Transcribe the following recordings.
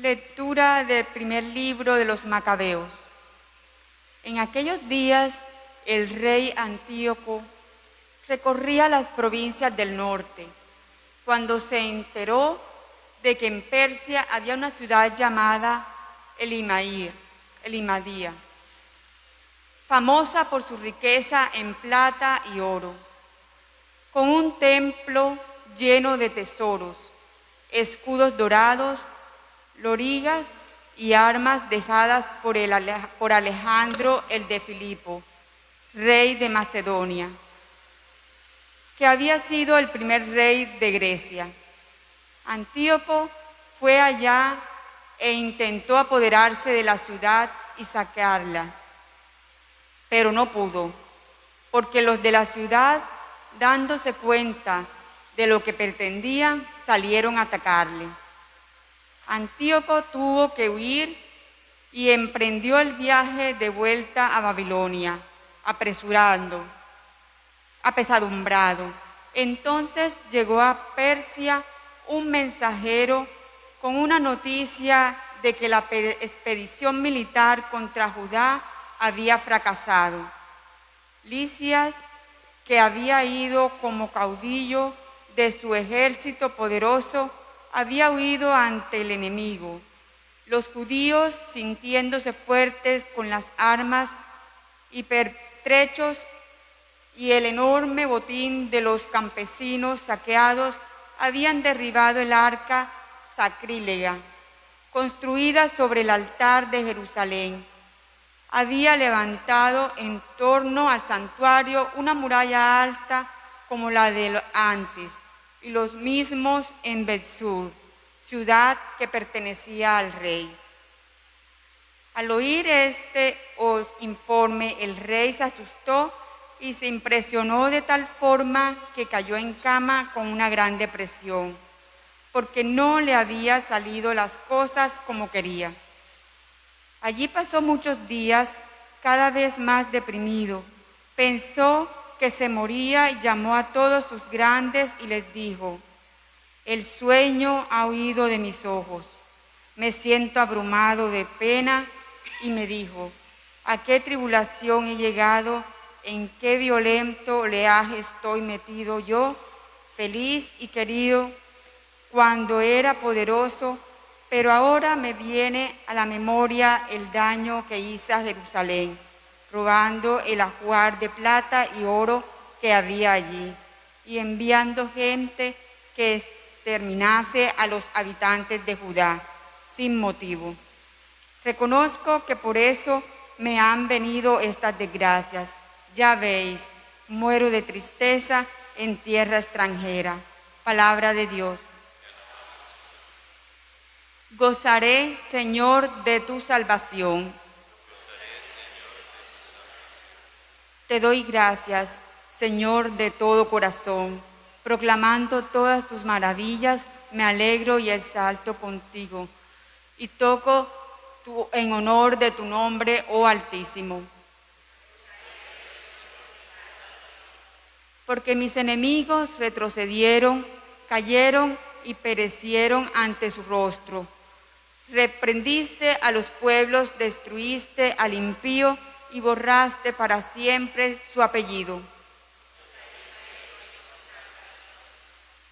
Lectura del primer libro de los Macabeos. En aquellos días, el rey Antíoco recorría las provincias del norte, cuando se enteró de que en Persia había una ciudad llamada Elimadía, famosa por su riqueza en plata y oro, con un templo lleno de tesoros, escudos dorados, lorigas y armas dejadas por Alejandro el de Filipo, rey de Macedonia, que había sido el primer rey de Grecia. Antíoco fue allá e intentó apoderarse de la ciudad y saquearla, pero no pudo, porque los de la ciudad, dándose cuenta de lo que pretendían, salieron a atacarle. Antíoco tuvo que huir y emprendió el viaje de vuelta a Babilonia, apesadumbrado. Entonces llegó a Persia un mensajero con una noticia de que la expedición militar contra Judá había fracasado. Lisias, que había ido como caudillo de su ejército poderoso, había huido ante el enemigo. Los judíos, sintiéndose fuertes con las armas y pertrechos y el enorme botín de los campesinos saqueados, habían derribado el arca sacrílega, construida sobre el altar de Jerusalén. Había levantado en torno al santuario una muralla alta como la de antes, y los mismos en Bet-sur, ciudad que pertenecía al rey. Al oír este informe, el rey se asustó y se impresionó de tal forma que cayó en cama con una gran depresión, porque no le había salido las cosas como quería. Allí pasó muchos días, cada vez más deprimido. Pensó que se moría y llamó a todos sus grandes y les dijo: el sueño ha huido de mis ojos, me siento abrumado de pena. Y me dijo: ¿a qué tribulación he llegado? ¿En qué violento oleaje estoy metido yo? Feliz y querido cuando era poderoso, pero ahora me viene a la memoria el daño que hice a Jerusalén, robando el ajuar de plata y oro que había allí, y enviando gente que exterminase a los habitantes de Judá sin motivo. Reconozco que por eso me han venido estas desgracias. Ya veis, muero de tristeza en tierra extranjera. Palabra de Dios. Gozaré, Señor, de tu salvación. Te doy gracias, Señor, de todo corazón. Proclamando todas tus maravillas, me alegro y exalto contigo. Y toco en honor de tu nombre, oh Altísimo. Porque mis enemigos retrocedieron, cayeron y perecieron ante su rostro. Reprendiste a los pueblos, destruiste al impío y borraste para siempre su apellido.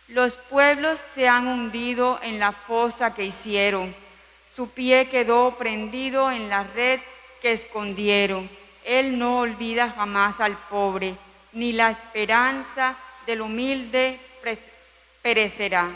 Los pueblos se han hundido en la fosa que hicieron. Su pie quedó prendido en la red que escondieron. Él no olvida jamás al pobre, ni la esperanza del humilde perecerá.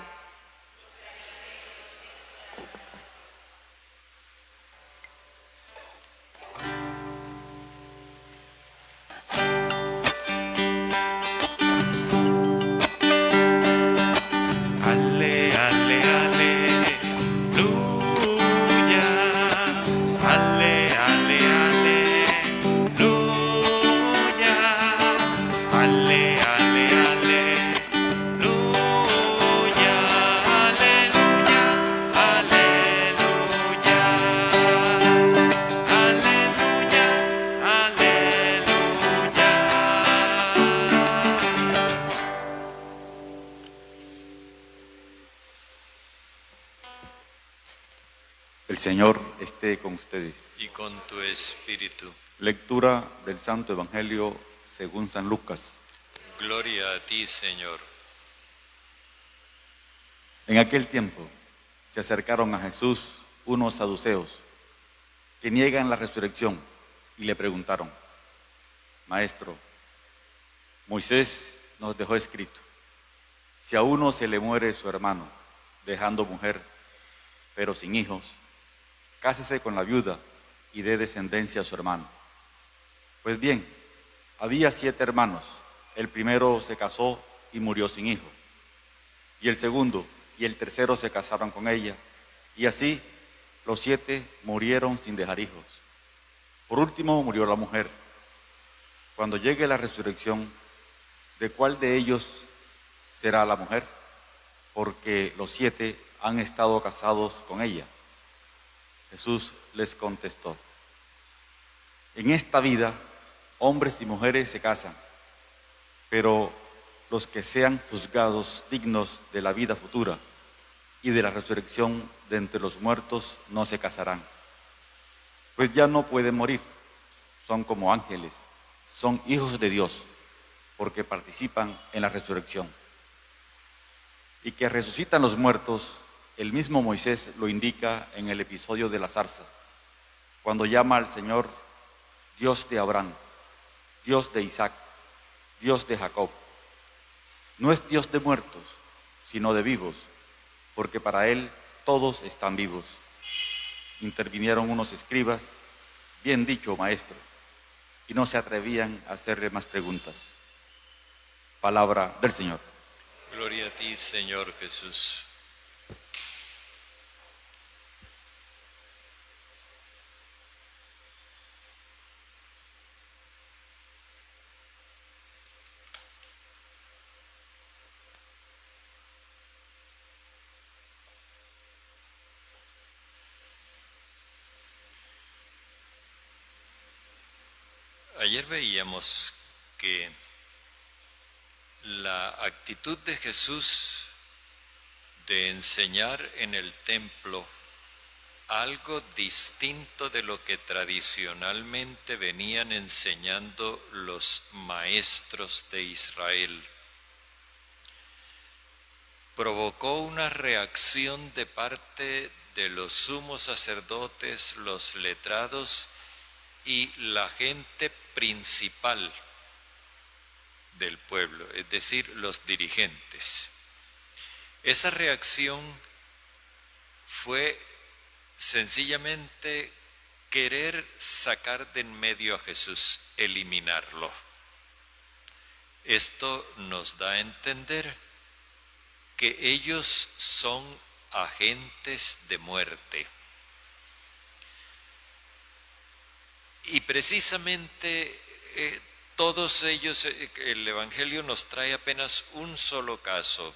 El Señor esté con ustedes. Y con tu espíritu. Lectura del Santo Evangelio según San Lucas. Gloria a ti, Señor. En aquel tiempo se acercaron a Jesús unos saduceos que niegan la resurrección y le preguntaron: Maestro, Moisés nos dejó escrito: si a uno se le muere su hermano, dejando mujer, pero sin hijos, cásese con la viuda y dé descendencia a su hermano. Pues bien, había 7 hermanos. El primero se casó y murió sin hijo. Y el segundo y el tercero se casaron con ella. Y así los 7 murieron sin dejar hijos. Por último murió la mujer. Cuando llegue la resurrección, ¿de cuál de ellos será la mujer? Porque los 7 han estado casados con ella. Jesús les contestó: en esta vida, hombres y mujeres se casan, pero los que sean juzgados dignos de la vida futura y de la resurrección de entre los muertos no se casarán, pues ya no pueden morir, son como ángeles, son hijos de Dios, porque participan en la resurrección. Y que resucitan los muertos, el mismo Moisés lo indica en el episodio de la zarza, cuando llama al Señor Dios de Abraham, Dios de Isaac, Dios de Jacob. No es Dios de muertos, sino de vivos, porque para Él todos están vivos. Intervinieron unos escribas: bien dicho, maestro, y no se atrevían a hacerle más preguntas. Palabra del Señor. Gloria a ti, Señor Jesús. Ayer veíamos que la actitud de Jesús de enseñar en el templo algo distinto de lo que tradicionalmente venían enseñando los maestros de Israel provocó una reacción de parte de los sumos sacerdotes, los letrados y la gente principal del pueblo, es decir, los dirigentes. Esa reacción fue sencillamente querer sacar de en medio a Jesús, eliminarlo. Esto nos da a entender que ellos son agentes de muerte. Y precisamente todos ellos, el Evangelio nos trae apenas un solo caso,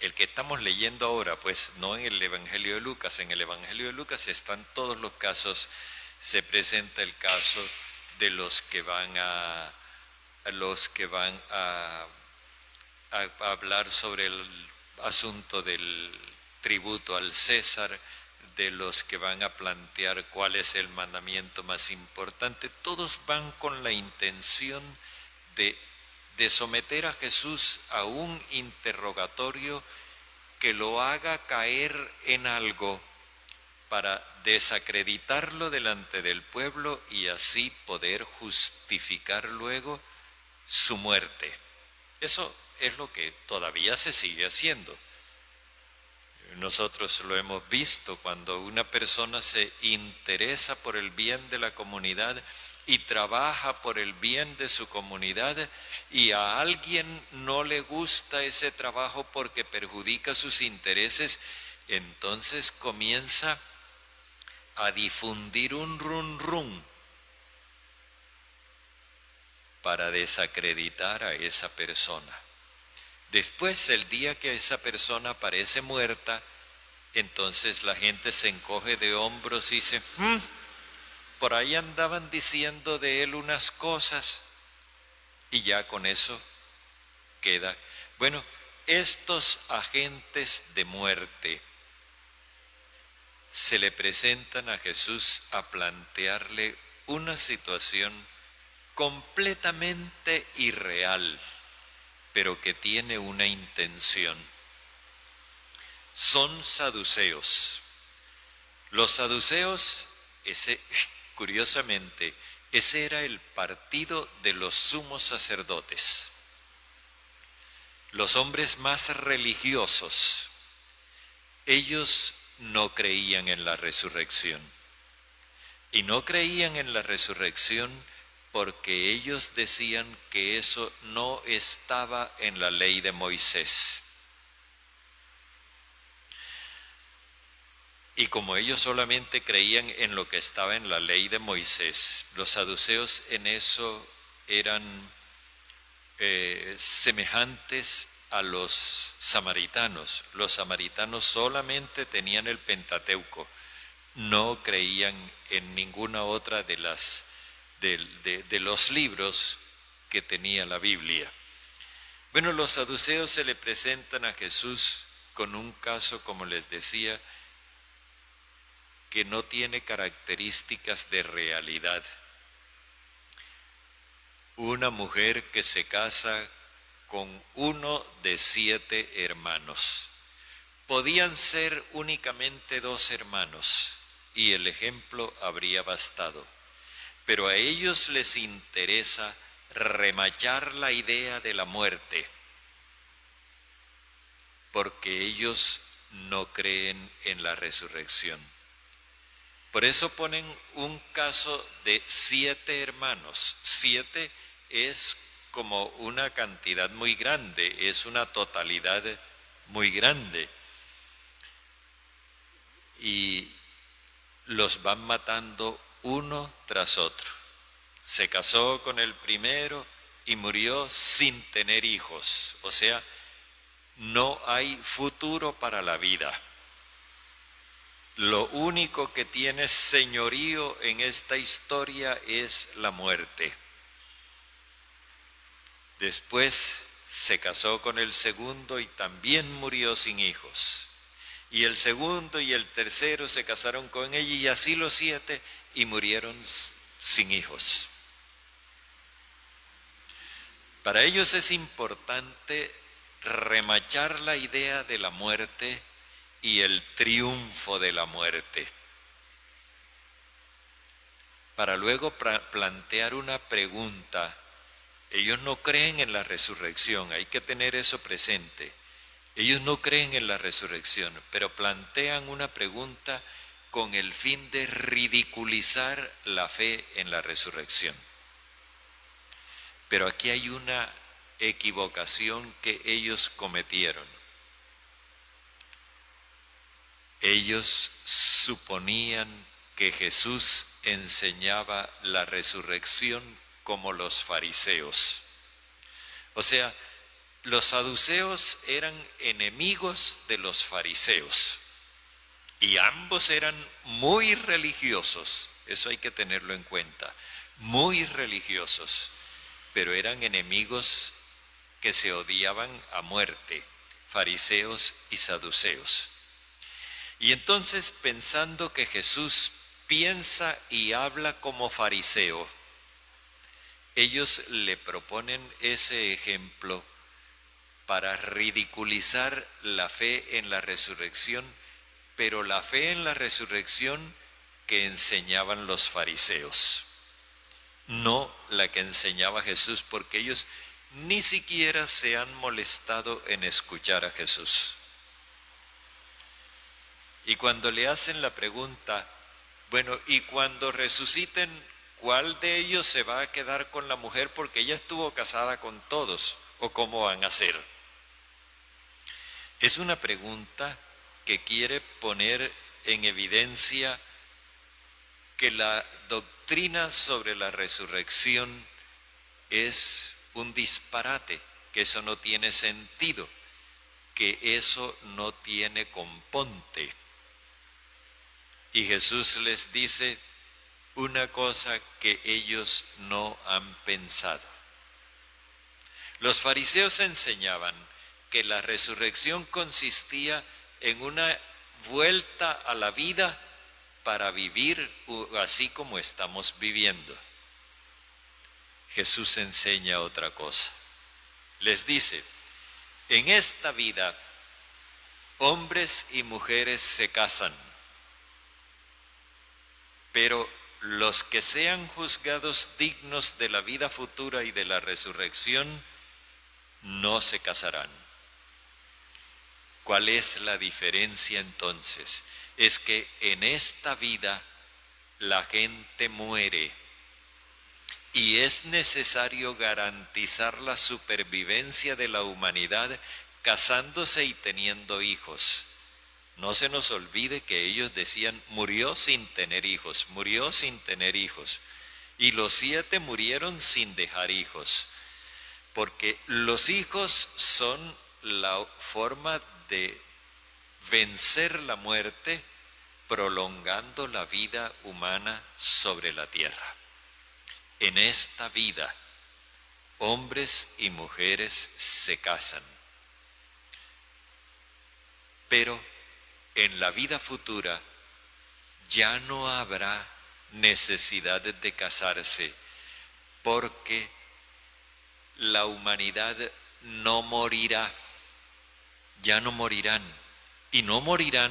el que estamos leyendo ahora, pues no en el Evangelio de Lucas. En el Evangelio de Lucas están todos los casos. Se presenta el caso de los que van a hablar sobre el asunto del tributo al César, de los que van a plantear cuál es el mandamiento más importante. Todos van con la intención de someter a Jesús a un interrogatorio que lo haga caer en algo para desacreditarlo delante del pueblo y así poder justificar luego su muerte. Eso es lo que todavía se sigue haciendo. Nosotros lo hemos visto cuando una persona se interesa por el bien de la comunidad y trabaja por el bien de su comunidad y a alguien no le gusta ese trabajo porque perjudica sus intereses, entonces comienza a difundir un run para desacreditar a esa persona. Después, el día que esa persona aparece muerta, entonces la gente se encoge de hombros y dice: por ahí andaban diciendo de él unas cosas, y ya con eso queda. Bueno, estos agentes de muerte se le presentan a Jesús a plantearle una situación completamente irreal, pero que tiene una intención. Son saduceos. Los saduceos, curiosamente, ese era el partido de los sumos sacerdotes, los hombres más religiosos. Ellos no creían en la resurrección. Y no creían en la resurrección porque ellos decían que eso no estaba en la ley de Moisés. Y como ellos solamente creían en lo que estaba en la ley de Moisés, los saduceos en eso eran semejantes a los samaritanos. Los samaritanos solamente tenían el Pentateuco, no creían en ninguna otra de los libros que tenía la Biblia. Bueno, los saduceos se le presentan a Jesús con un caso, como les decía, que no tiene características de realidad. Una mujer que se casa con uno de 7 hermanos. Podían ser únicamente 2 hermanos y el ejemplo habría bastado. Pero a ellos les interesa remachar la idea de la muerte, porque ellos no creen en la resurrección. Por eso ponen un caso de 7 hermanos. 7 es como una cantidad muy grande, es una totalidad muy grande. Y los van matando uno tras otro. Se casó con el primero y murió sin tener hijos. O sea, no hay futuro para la vida. Lo único que tiene señorío en esta historia es la muerte. Después se casó con el segundo y también murió sin hijos. Y el segundo y el tercero se casaron con ella y así los 7 y murieron sin hijos. Para ellos es importante remachar la idea de la muerte y el triunfo de la muerte, para luego plantear una pregunta. Ellos no creen en la resurrección, hay que tener eso presente. Ellos no creen en la resurrección, pero plantean una pregunta con el fin de ridiculizar la fe en la resurrección. Pero aquí hay una equivocación que ellos cometieron. Ellos suponían que Jesús enseñaba la resurrección como los fariseos. O sea, los saduceos eran enemigos de los fariseos y ambos eran muy religiosos, eso hay que tenerlo en cuenta, muy religiosos, pero eran enemigos que se odiaban a muerte, fariseos y saduceos. Y entonces, pensando que Jesús piensa y habla como fariseo, ellos le proponen ese ejemplo para ridiculizar la fe en la resurrección, pero la fe en la resurrección que enseñaban los fariseos, no la que enseñaba Jesús, porque ellos ni siquiera se han molestado en escuchar a Jesús. Y cuando le hacen la pregunta, bueno, y cuando resuciten, ¿cuál de ellos se va a quedar con la mujer porque ella estuvo casada con todos? ¿O cómo van a hacer? Es una pregunta que quiere poner en evidencia que la doctrina sobre la resurrección es un disparate, que eso no tiene sentido, que eso no tiene componte. Y Jesús les dice una cosa que ellos no han pensado. Los fariseos enseñaban que la resurrección consistía en una vuelta a la vida para vivir así como estamos viviendo. Jesús enseña otra cosa. Les dice, en esta vida, hombres y mujeres se casan, pero los que sean juzgados dignos de la vida futura y de la resurrección, no se casarán. ¿Cuál es la diferencia entonces? Es que en esta vida la gente muere y es necesario garantizar la supervivencia de la humanidad casándose y teniendo hijos. No se nos olvide que ellos decían, murió sin tener hijos, murió sin tener hijos. Y los 7 murieron sin dejar hijos. Porque los hijos son la forma de vencer la muerte, prolongando la vida humana sobre la tierra. En esta vida, hombres y mujeres se casan. Pero en la vida futura ya no habrá necesidad de casarse, porque la humanidad no morirá, ya no morirán, y no morirán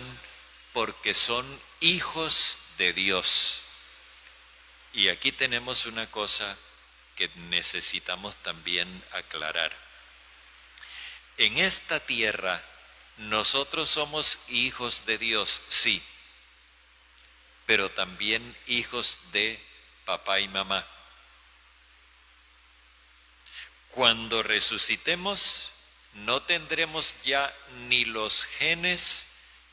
porque son hijos de Dios. Y aquí tenemos una cosa que necesitamos también aclarar. En esta tierra, nosotros somos hijos de Dios, sí, pero también hijos de papá y mamá. Cuando resucitemos, no tendremos ya ni los genes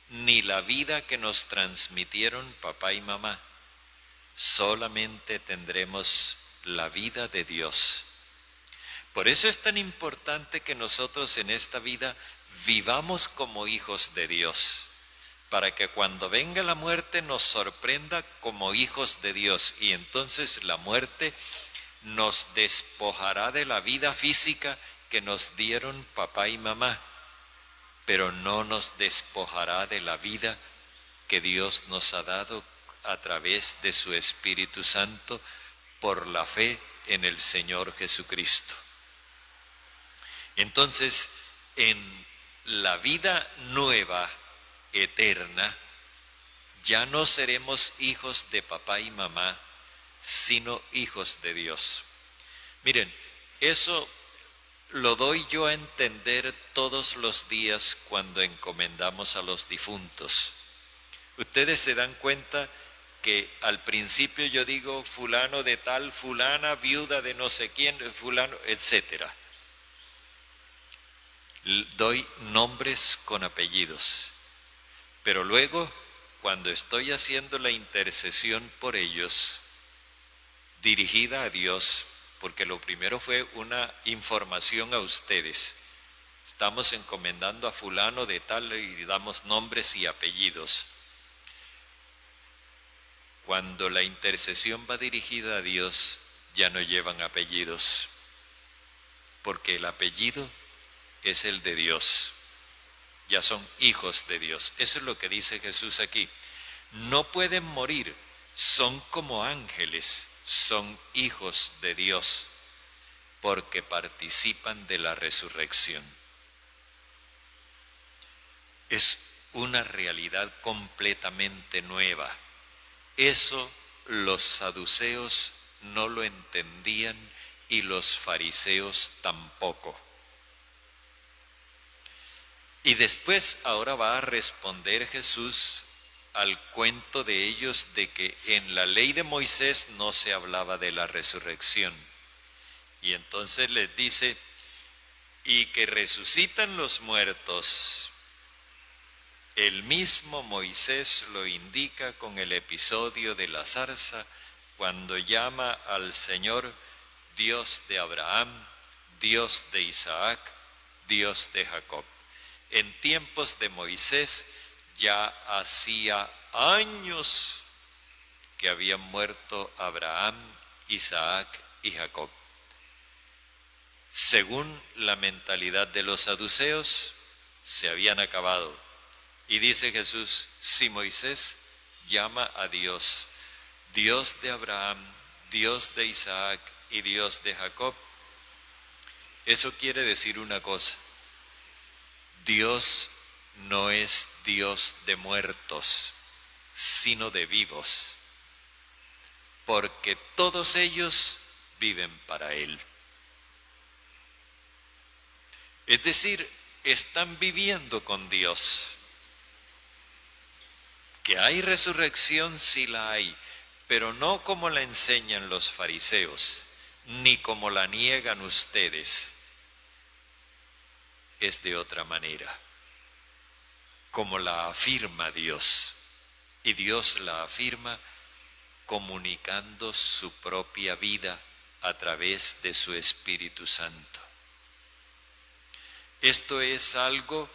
ni la vida que nos transmitieron papá y mamá. Solamente tendremos la vida de Dios. Por eso es tan importante que nosotros en esta vida vivamos como hijos de Dios, para que cuando venga la muerte nos sorprenda como hijos de Dios, y entonces la muerte nos despojará de la vida física que nos dieron papá y mamá, pero no nos despojará de la vida que Dios nos ha dado a través de su Espíritu Santo por la fe en el Señor Jesucristo. Entonces, en la vida nueva, eterna, ya no seremos hijos de papá y mamá, sino hijos de Dios. Miren, eso lo doy yo a entender todos los días cuando encomendamos a los difuntos. Ustedes se dan cuenta que al principio yo digo fulano de tal, fulana, viuda de no sé quién, fulano, etcétera. Doy nombres con apellidos, pero luego cuando estoy haciendo la intercesión por ellos, dirigida a Dios, porque lo primero fue una información a ustedes, estamos encomendando a fulano de tal y damos nombres y apellidos. Cuando la intercesión va dirigida a Dios, ya no llevan apellidos, porque el apellido es el de Dios. Ya son hijos de Dios. Eso es lo que dice Jesús aquí. No pueden morir, son como ángeles, son hijos de Dios, porque participan de la resurrección. Es una realidad completamente nueva. Eso los saduceos no lo entendían y los fariseos tampoco. Y después ahora va a responder Jesús al cuento de ellos de que en la ley de Moisés no se hablaba de la resurrección. Y entonces les dice, y que resucitan los muertos. El mismo Moisés lo indica con el episodio de la zarza, cuando llama al Señor Dios de Abraham, Dios de Isaac, Dios de Jacob. En tiempos de Moisés ya hacía años que habían muerto Abraham, Isaac y Jacob. Según la mentalidad de los saduceos, se habían acabado. Y dice Jesús, si Moisés llama a Dios, Dios de Abraham, Dios de Isaac y Dios de Jacob, eso quiere decir una cosa: Dios no es Dios de muertos, sino de vivos, porque todos ellos viven para Él. Es decir, están viviendo con Dios. Que hay resurrección, sí la hay, pero no como la enseñan los fariseos, ni como la niegan ustedes. Es de otra manera, como la afirma Dios. Y Dios la afirma comunicando su propia vida a través de su Espíritu Santo. Esto es algo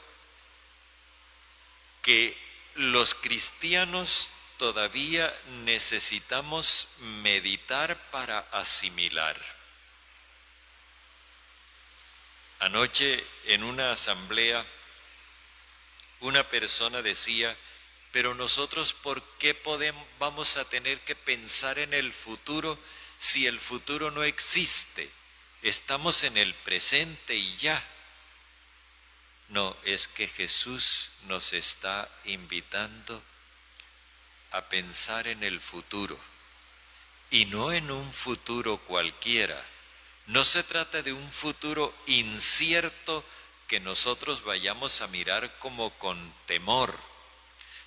que los cristianos todavía necesitamos meditar para asimilar. Anoche en una asamblea una persona decía, pero nosotros ¿por qué vamos a tener que pensar en el futuro si el futuro no existe? Estamos en el presente y ya. No, es que Jesús nos está invitando a pensar en el futuro, y no en un futuro cualquiera. No se trata de un futuro incierto que nosotros vayamos a mirar como con temor.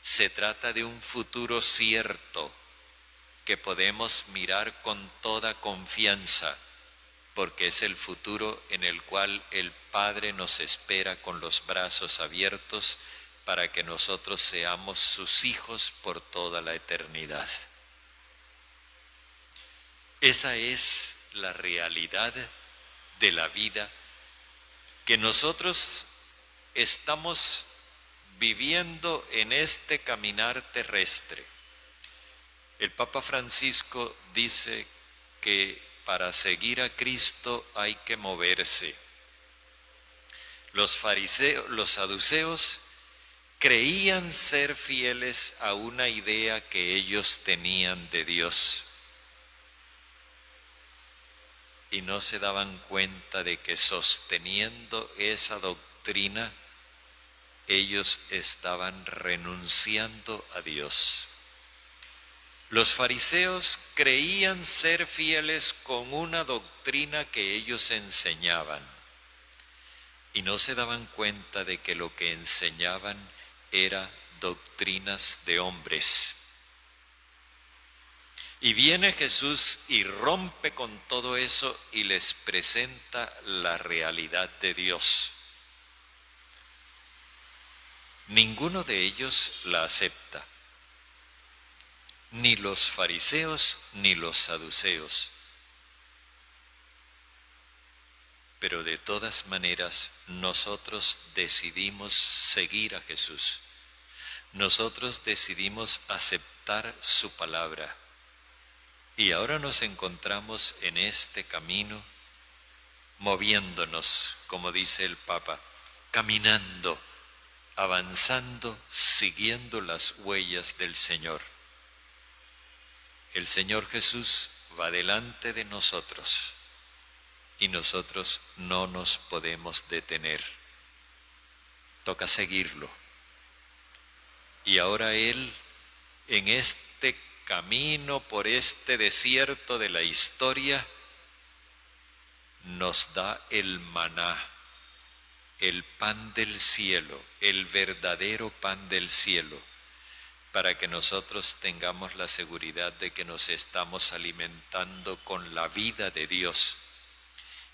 Se trata de un futuro cierto que podemos mirar con toda confianza, porque es el futuro en el cual el Padre nos espera con los brazos abiertos para que nosotros seamos sus hijos por toda la eternidad. Esa es la realidad de la vida que nosotros estamos viviendo en este caminar terrestre. El Papa Francisco dice que para seguir a Cristo hay que moverse. Los fariseos, los saduceos creían ser fieles a una idea que ellos tenían de Dios y no se daban cuenta de que sosteniendo esa doctrina ellos estaban renunciando a Dios. Los fariseos creían ser fieles con una doctrina que ellos enseñaban y no se daban cuenta de que lo que enseñaban era doctrinas de hombres. Y viene Jesús y rompe con todo eso y les presenta la realidad de Dios. Ninguno de ellos la acepta, ni los fariseos ni los saduceos. Pero de todas maneras nosotros decidimos seguir a Jesús. Nosotros decidimos aceptar su palabra. Y ahora nos encontramos en este camino, moviéndonos, como dice el Papa, caminando, avanzando, siguiendo las huellas del Señor. El Señor Jesús va delante de nosotros y nosotros no nos podemos detener. Toca seguirlo. Y ahora Él, en este camino por este desierto de la historia, nos da el maná, el pan del cielo, el verdadero pan del cielo, para que nosotros tengamos la seguridad de que nos estamos alimentando con la vida de Dios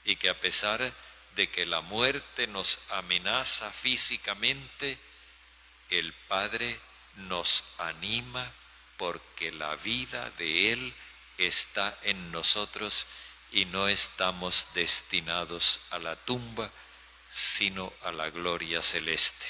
y que a pesar de que la muerte nos amenaza físicamente, el Padre nos anima porque la vida de Él está en nosotros y no estamos destinados a la tumba, sino a la gloria celeste.